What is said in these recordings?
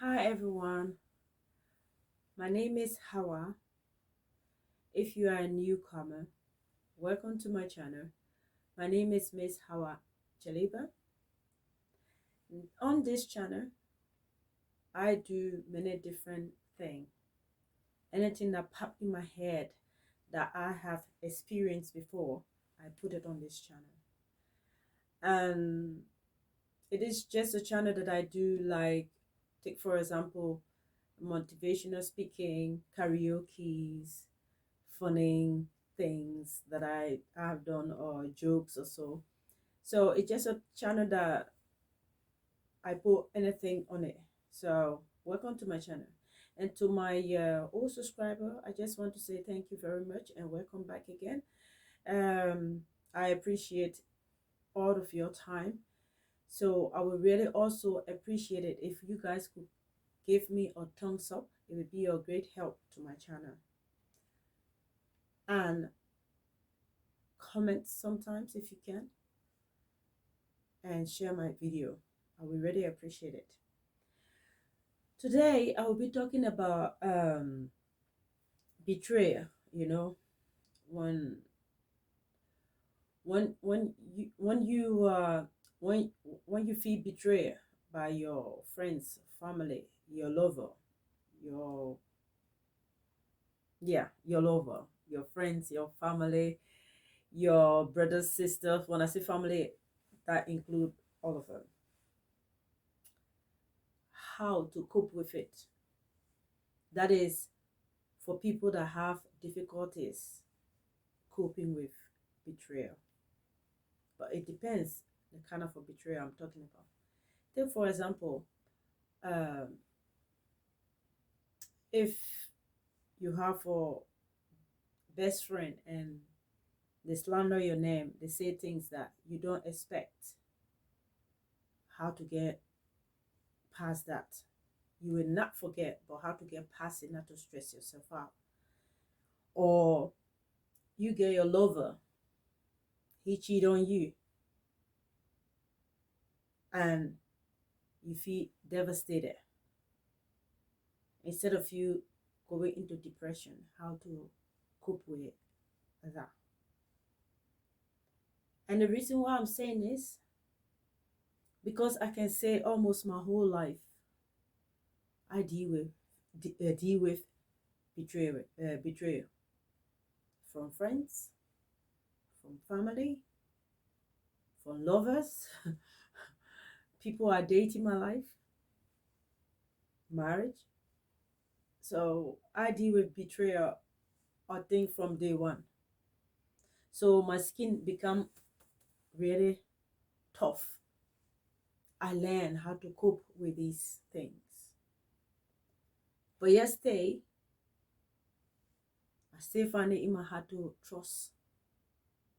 Hi everyone, my name is Hawa. If you are a newcomer, welcome to my channel. My name is Miss Hawa Jalibah. On this channel, I do many different things. Anything that pop in my head that I have experienced before, I put it on this channel. And it is just a channel that I do, like, take for example, motivational speaking, karaoke's, funny things that I have done, or jokes or so. So it's just a channel that I put anything on it. So welcome to my channel. And to my old subscriber, I just want to say thank you very much and welcome back again. I appreciate all of your time. So I would really also appreciate it if you guys could give me a thumbs up. It would be a great help to my channel. And comment sometimes if you can, and share my video. I will really appreciate it. Today I will be talking about betrayal. You know, when when when you feel betrayed by your friends, family, your lover, your your lover, your friends, your family, your brothers, sisters. When I say family, that include all of them. How to cope with it. That is for people that have difficulties coping with betrayal. But it depends the kind of a betrayal I'm talking about. Take for example, um, if you have a best friend and they slander your name, they say things that you don't expect, how to get past that. You will not forget, but how to get past it, not to stress yourself out. Or you get your lover, he cheat on you, and you feel devastated. Instead of you going into depression, how to cope with that. And the reason why I'm saying this, because I can say almost my whole life I deal with betrayal from friends, from family, from lovers, people I date in my life, marriage. So I deal with betrayal, I think, from day one. So my skin become really tough. I learn how to cope with these things. But yesterday, I still find it in my heart to trust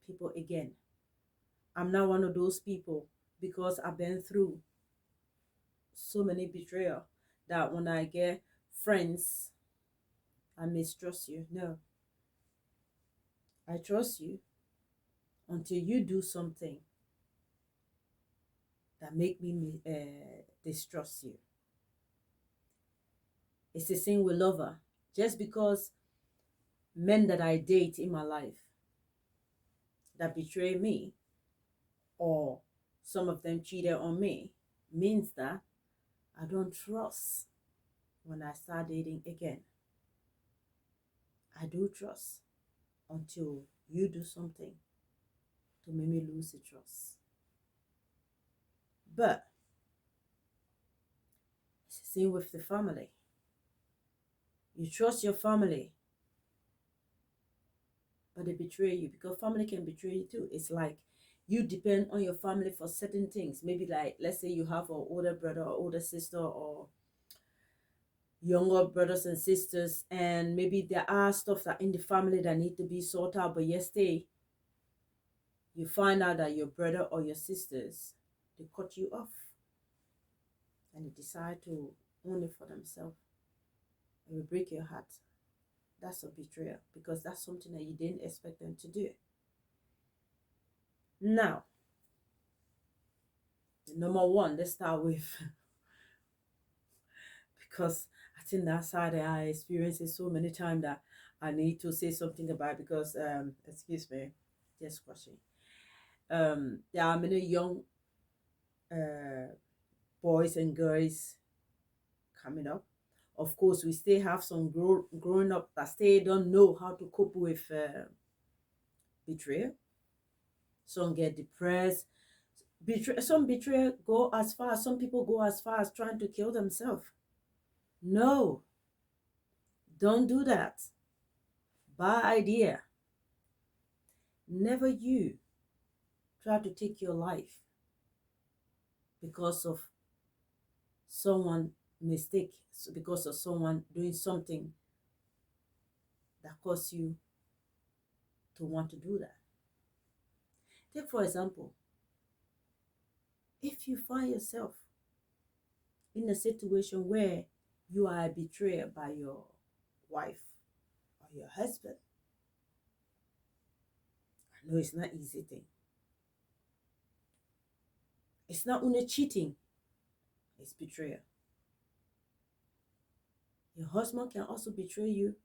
people again. I'm not one of those people, because I've been through so many betrayal, that when I get friends, I mistrust you. No, I trust you until you do something that make me distrust you. It's the same with lover. Just because men that I date in my life that betray me, or some of them cheated on me, means that I don't trust when I start dating again. I do trust until you do something to make me lose the trust. But it's the same with the family. You trust your family, but they betray you, because family can betray you too. It's like you depend on your family for certain things. Maybe, like, let's say you have an older brother or older sister, or younger brothers and sisters, and maybe there are stuff that in the family that need to be sorted out. But yesterday, you find out that your brother or your sisters, they cut you off, and they decide to own it for themselves. It will break your heart. That's a betrayal, because that's something that you didn't expect them to do. Now, number one, let's start with because I think that's how I experienced it so many times that I need to say something about it because excuse me, just question. There are many young uh boys and girls coming up. Of course, we still have some growing up that still don't know how to cope with betrayal. Some get depressed. Some betrayal go as far as some people go as far as trying to kill themselves. No, don't do that. Bad idea. Never you try to take your life because of someone mistake, because of someone doing something that caused you to want to do that. Take for example, if you find yourself in a situation where you are betrayed by your wife or your husband, I know it's not easy thing. It's not only cheating, it's betrayal. Your husband can also betray you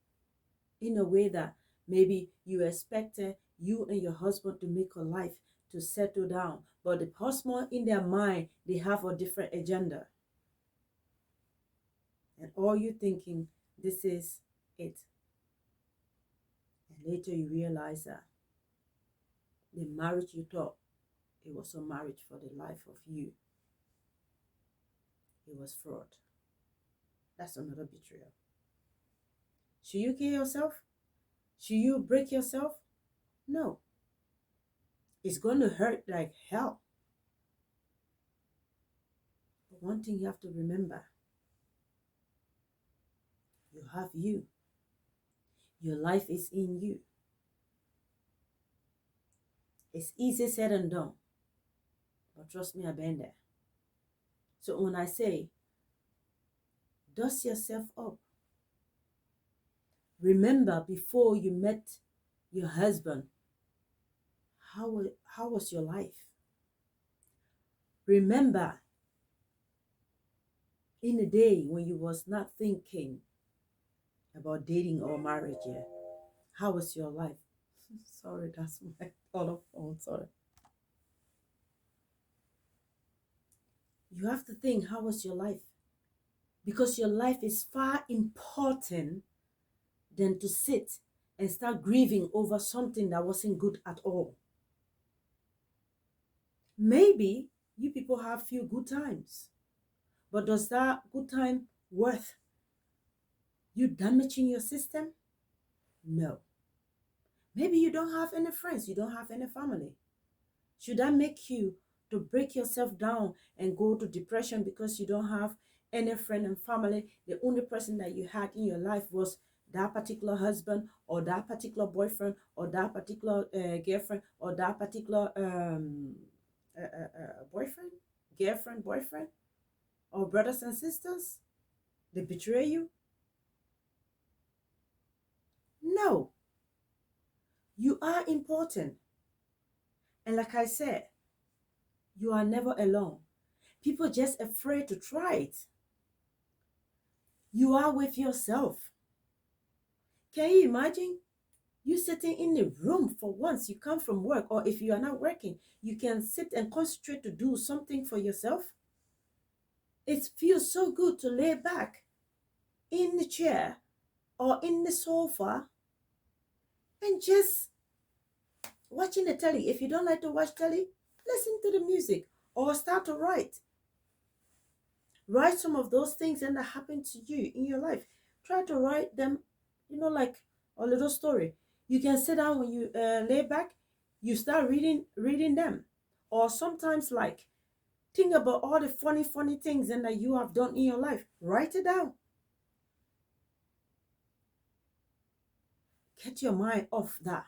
in a way that maybe you expected you and your husband to make a life, to settle down, but the husband in their mind, they have a different agenda, and all you thinking this is it, and later you realize that the marriage you thought it was a marriage for the life of you, it was fraud. That's another betrayal. Should you kill yourself? Should you break yourself? No. It's going to hurt like hell. But one thing you have to remember, you have you. Your life is in you. It's easy said and done. But trust me, I've been there. So when I say, dust yourself up. Remember before you met your husband, how was your life? Remember in the day when you was not thinking about dating or marriage yet, how was your life? Sorry, that's my other phone, sorry. You have to think, how was your life? Because your life is far important than to sit and start grieving over something that wasn't good at all. Maybe you people have few good times, but does that good time worth you damaging your system? No. Maybe you don't have any friends, you don't have any family. Should that make you to break yourself down and go to depression because you don't have any friend and family? The only person that you had in your life was that particular husband or that particular boyfriend or that particular girlfriend or that particular boyfriend, girlfriend, boyfriend, or brothers and sisters. They betray you? No. You are important. And like I said, you are never alone. People just afraid to try it. You are with yourself. Can you imagine you sitting in the room for once you come from work, or if you are not working, you can sit and concentrate to do something for yourself? It feels so good to lay back in the chair or in the sofa and just watching the telly. If you don't like to watch telly, listen to the music or start to write. Write some of those things that happened to you in your life. Try to write them, like a little story. You can sit down when you lay back, you start reading them. Or sometimes think about all the funny things and that you have done in your life. Write it down. Get your mind off that.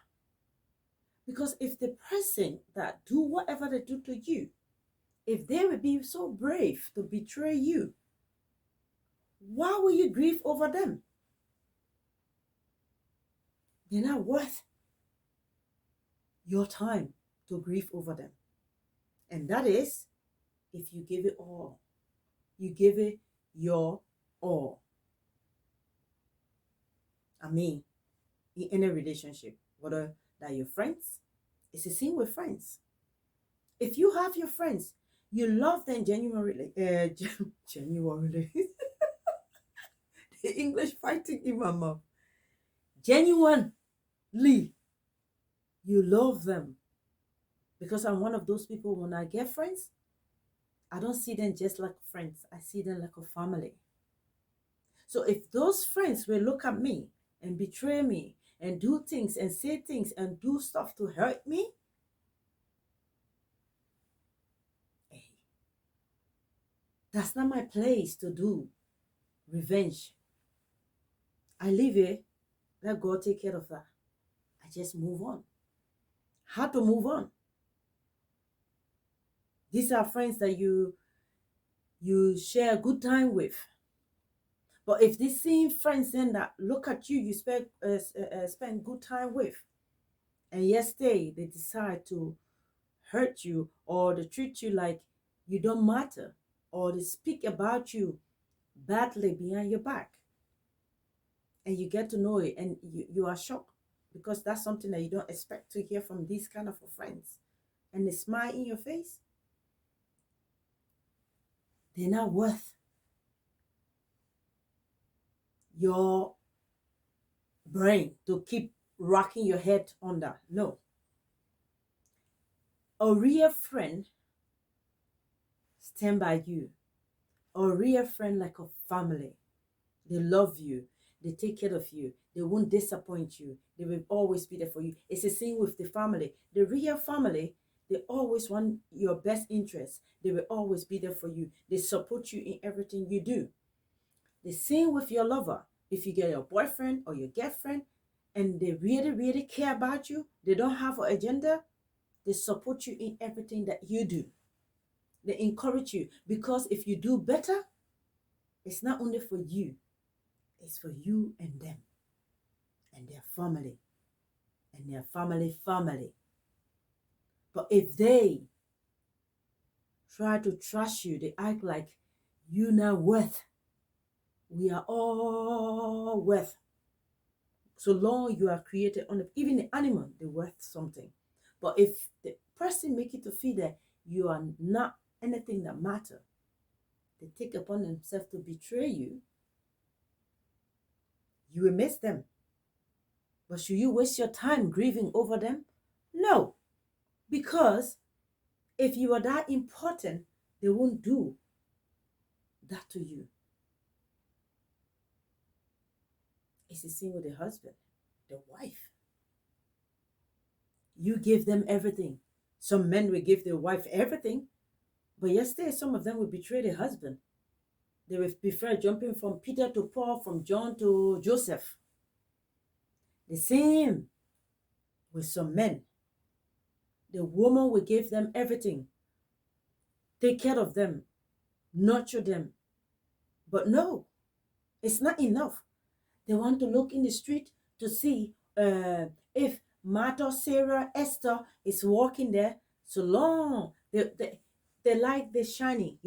Because if the person that do whatever they do to you, if they would be so brave to betray you, why will you grieve over them? They're not worth your time to grieve over them. And that is if you give it all. You give it your Or, I mean, in any relationship, whether that your friends, it's the same with friends. If you have your friends, you love them genuinely, genuinely, the English fighting in my mouth, genuinely, you love them. Because I'm one of those people, when I get friends, I don't see them just like friends. I see them like a family. So if those friends will look at me and betray me and do things and say things and do stuff to hurt me, hey, that's not my place to do revenge. I leave it. Let God take care of that. I just move on. How to move on? These are friends that you share a good time with. But if these same friends then that look at you, you spend good time with, and yesterday they decide to hurt you, or they treat you like you don't matter, or they speak about you badly behind your back, and you get to know it, and you are shocked, because that's something that you don't expect to hear from these kind of friends, and they smile in your face, they're not worth your brain to keep rocking your head on that. No. A real friend stand by you. A real friend like a family. They love you. They take care of you. They won't disappoint you. They will always be there for you. It's the same with the family. The real family, they always want your best interest. They will always be there for you. They support you in everything you do. The same with your lover. If you get your boyfriend or your girlfriend and they really, really care about you, they don't have an agenda, they support you in everything that you do. They encourage you, because if you do better, it's not only for you, it's for you and them and their family and their family. But if they try to trash you, they act like you're not worth. We are all worth. So long you are created on even the animal, they're worth something. But if the person make you to feel that you are not anything that matter, they take upon themselves to betray you, you will miss them. But should you waste your time grieving over them? No. Because if you are that important, they won't do that to you. It's the same with the husband, the wife. You give them everything. Some men will give their wife everything, but yesterday some of them will betray their husband. They will prefer jumping from Peter to Paul, from John to Joseph. The same with some men. The woman will give them everything, take care of them, nurture them. But no, it's not enough. They want to look in the street to see if Martha, Sarah, Esther is walking there. So long, they like the shiny,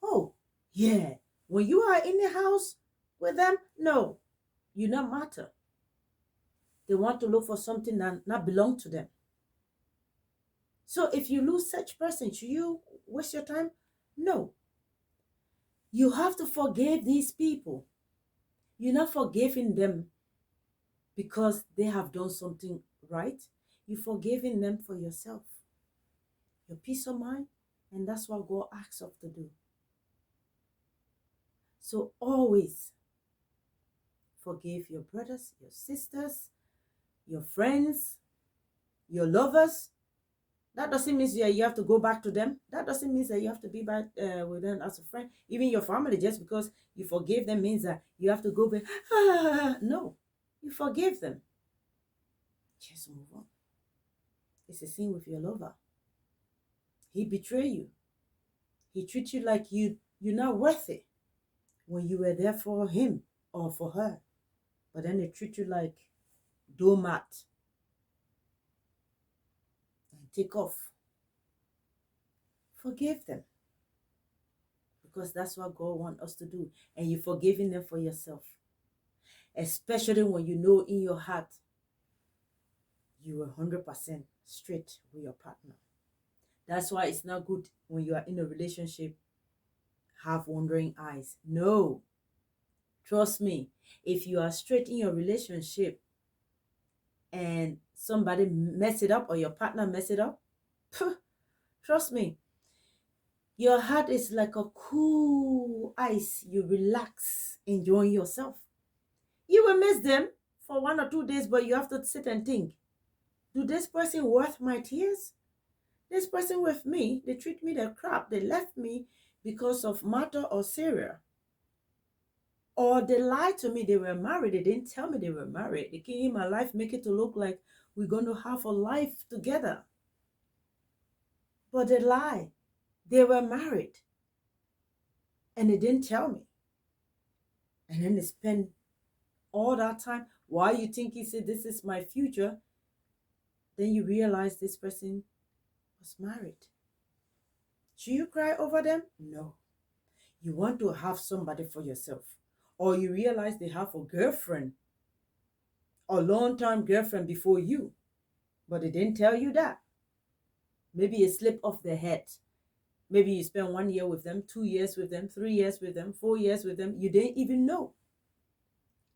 Oh, yeah. When you are in the house with them, no, you not matter. They want to look for something that not belong to them. So if you lose such person, should you waste your time? No. You have to forgive these people. You're not forgiving them because they have done something right. You're forgiving them for yourself, your peace of mind, and that's what God asks us to do. So always forgive your brothers, your sisters, your friends, your lovers. That doesn't mean that you have to go back to them. That doesn't mean that you have to be back with them as a friend. Even your family, just because you forgive them means that you have to go back. No, you forgive them. Just move on. It's the same with your lover. He betrayed you. He treats you like you're not worth it when you were there for him or for her. But then they treat you like doormat and take off. Forgive them. because that's what God wants us to do. And you're forgiving them for yourself. Especially when you know in your heart you are 100% straight with your partner. That's why it's not good when you are in a relationship, have wandering eyes. No. Trust me, if you are straight in your relationship and somebody mess it up or your partner mess it up, trust me, your heart is like a cool ice. You relax, enjoying yourself. You will miss them for 1 or 2 days, but you have to sit and think, do this person worth my tears? This person with me, they treat me the crap. They left me because of matter or cereal. Or they lied to me, they were married. They didn't tell me they were married. They came in my life, make it to look like we're going to have a life together. But they lied. They were married. And they didn't tell me. And then they spend all that time. Why you think he said, this is my future? Then you realize this person was married. Should you cry over them? No. You want to have somebody for yourself. Or you realize they have a girlfriend, a long-term girlfriend before you, but they didn't tell you that. Maybe a slip off their head. Maybe you spend 1 year with them, 2 years with them, 3 years with them, 4 years with them. You didn't even know.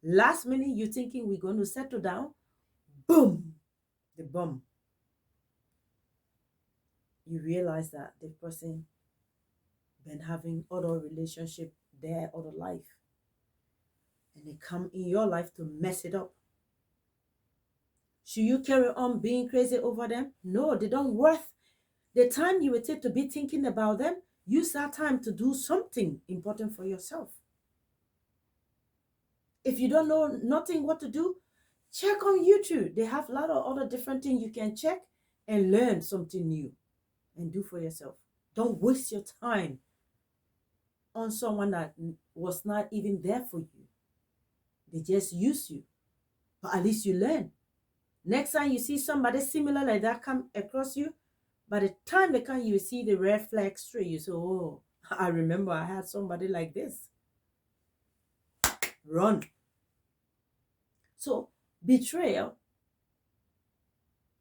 Last minute, you're thinking we're going to settle down. Boom, the bomb. You realize that the person been having other relationship their other life. And they come in your life to mess it up. Should you carry on being crazy over them? No, they don't worth the time you will take to be thinking about them. Use that time to do something important for yourself. If you don't know nothing what to do, check on YouTube. They have a lot of other different things you can check and learn something new and do for yourself. Don't waste your time on someone that was not even there for you. They just use you. But at least you learn. Next time you see somebody similar like that come across you, by the time they come, you see the red flag straight. You say, oh, I remember I had somebody like this. Run. So betrayal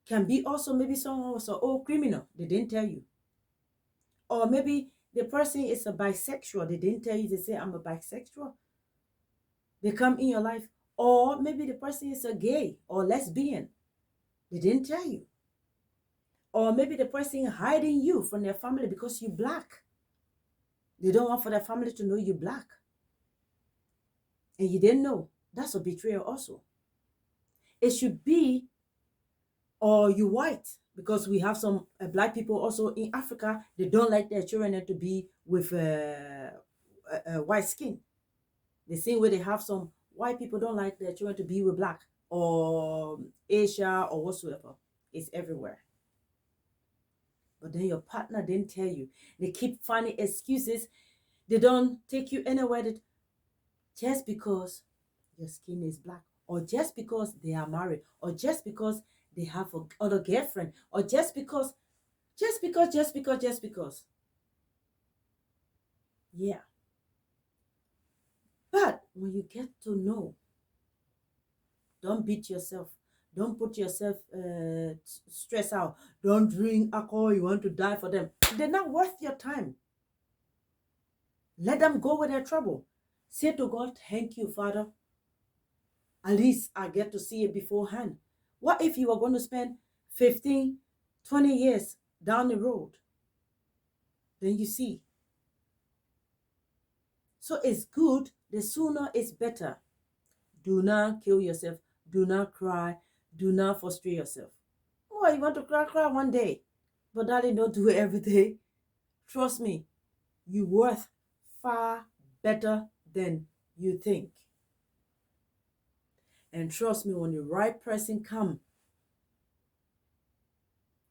can be also maybe someone was an old criminal. They didn't tell you. Or maybe the person is a bisexual. They didn't tell you. They say, I'm a bisexual. They come in your life. Or maybe the person is a gay or lesbian. They didn't tell you. Or maybe the person hiding you from their family because you're black. They don't want for their family to know you're black. And you didn't know. That's a betrayal also. It should be, or you white, because we have some black people also in Africa. They don't like their children to be with white skin. The same way they have some white people don't like their children to be with black or Asia or whatsoever. It's everywhere. But then your partner didn't tell you. They keep finding excuses. They don't take you anywhere that just because your skin is black, or just because they are married, or just because they have other girlfriend, or just because. Yeah. But when you get to know, don't beat yourself. Don't put yourself stress out. Don't drink alcohol. You want to die for them. They're not worth your time. Let them go with their trouble. Say to God, thank you, Father. At least I get to see it beforehand. What if you are going to spend 15, 20 years down the road? Then you see. So it's good. The sooner it's better. Do not kill yourself. Do not cry. Do not frustrate yourself. Oh, you want to cry one day. But darling, don't do it every day. Trust me, you're worth far better than you think. And trust me, when the right person comes,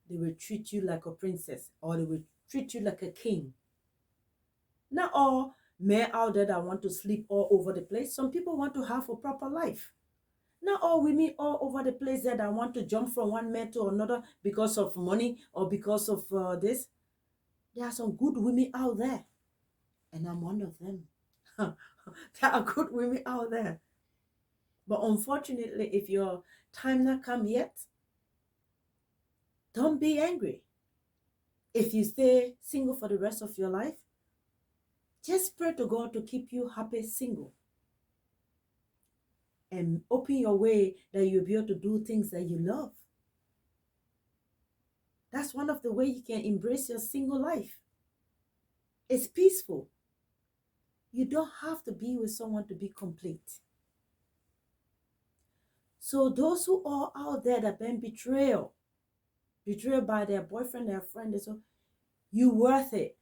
they will treat you like a princess, or they will treat you like a king. Not all men out there that want to sleep all over the place. Some people want to have a proper life. Not all women all over the place that want to jump from one man to another because of money or because of this. There are some good women out there. And I'm one of them. There are good women out there. But unfortunately, if your time not come yet, don't be angry. If you stay single for the rest of your life, just pray to God to keep you happy single. And open your way that you'll be able to do things that you love. That's one of the ways you can embrace your single life. It's peaceful. You don't have to be with someone to be complete. So those who are out there that have been betrayed by their boyfriend, their friend, so you worth it.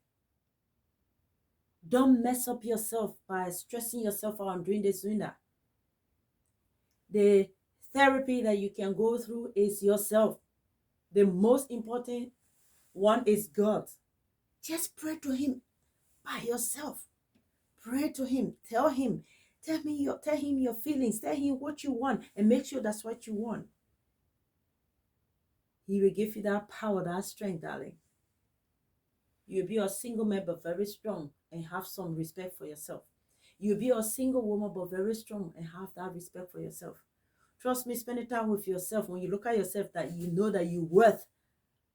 Don't mess up yourself by stressing yourself out and doing this, doing that. The therapy that you can go through is yourself. The most important one is God. Just pray to him by yourself. Pray to him. Tell him your feelings. Tell him what you want and make sure that's what you want. He will give you that power, that strength, darling. You'll be a single man but very strong and have some respect for yourself. You'll be a single woman but very strong and have that respect for yourself. Trust me, spending time with yourself, when you look at yourself, that you know that you're worth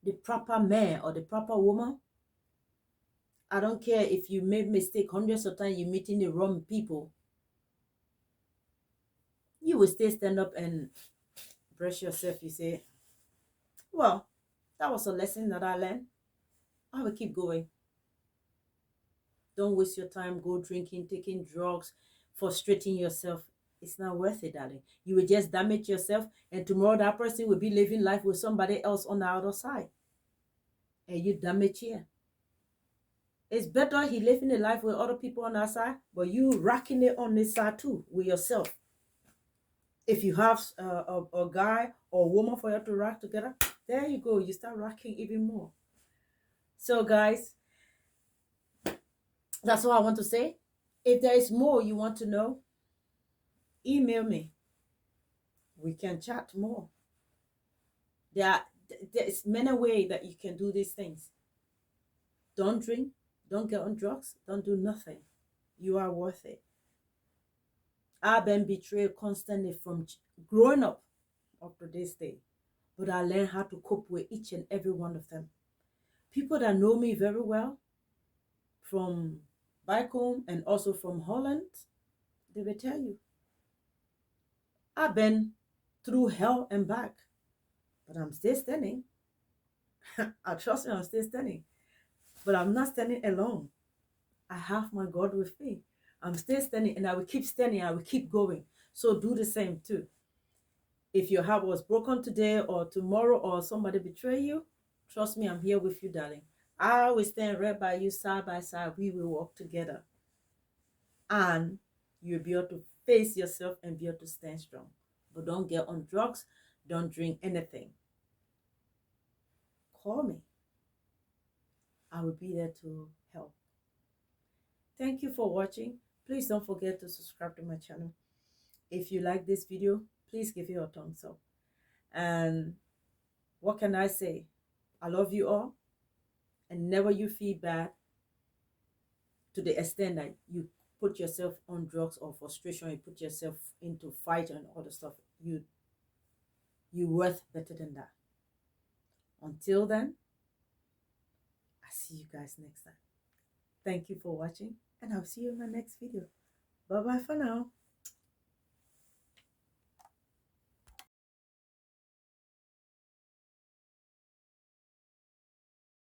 the proper man or the proper woman. I don't care if you made mistake hundreds of times, you're meeting the wrong people. You will still stand up and brush yourself. You say, well, that was a lesson that I learned. I will keep going. Don't waste your time, go drinking, taking drugs, frustrating yourself. It's not worth it, darling. You will just damage yourself, and tomorrow that person will be living life with somebody else on the other side. And you damage here. It's better he living a life with other people on that side, but you rocking it on this side too, with yourself. If you have a guy or a woman for you to rock together, there you go. You start rocking even more. So guys, that's all I want to say. If there is more you want to know, email me. We can chat more. There's many ways that you can do these things. Don't drink. Don't get on drugs. Don't do nothing. You are worth it. I've been betrayed constantly from growing up to this day. But I learned how to cope with each and every one of them. People that know me very well, from back home and also from Holland, they will tell you. I've been through hell and back, but I'm still standing. I trust me, I'm still standing. But I'm not standing alone. I have my God with me. I'm still standing, and I will keep standing. I will keep going. So do the same too. If your heart was broken today or tomorrow or somebody betray you, trust me, I'm here with you, darling. I will stand right by you, side by side. We will walk together. And you'll be able to face yourself and be able to stand strong. But don't get on drugs. Don't drink anything. Call me. I will be there to help. Thank you for watching. Please don't forget to subscribe to my channel. If you like this video, please give it a thumbs up. And what can I say? I love you all. And never you feel bad to the extent that you put yourself on drugs or frustration, you put yourself into fight and other stuff. You're worth better than that. Until then, I'll see you guys next time. Thank you for watching, and I'll see you in my next video. Bye-bye for now.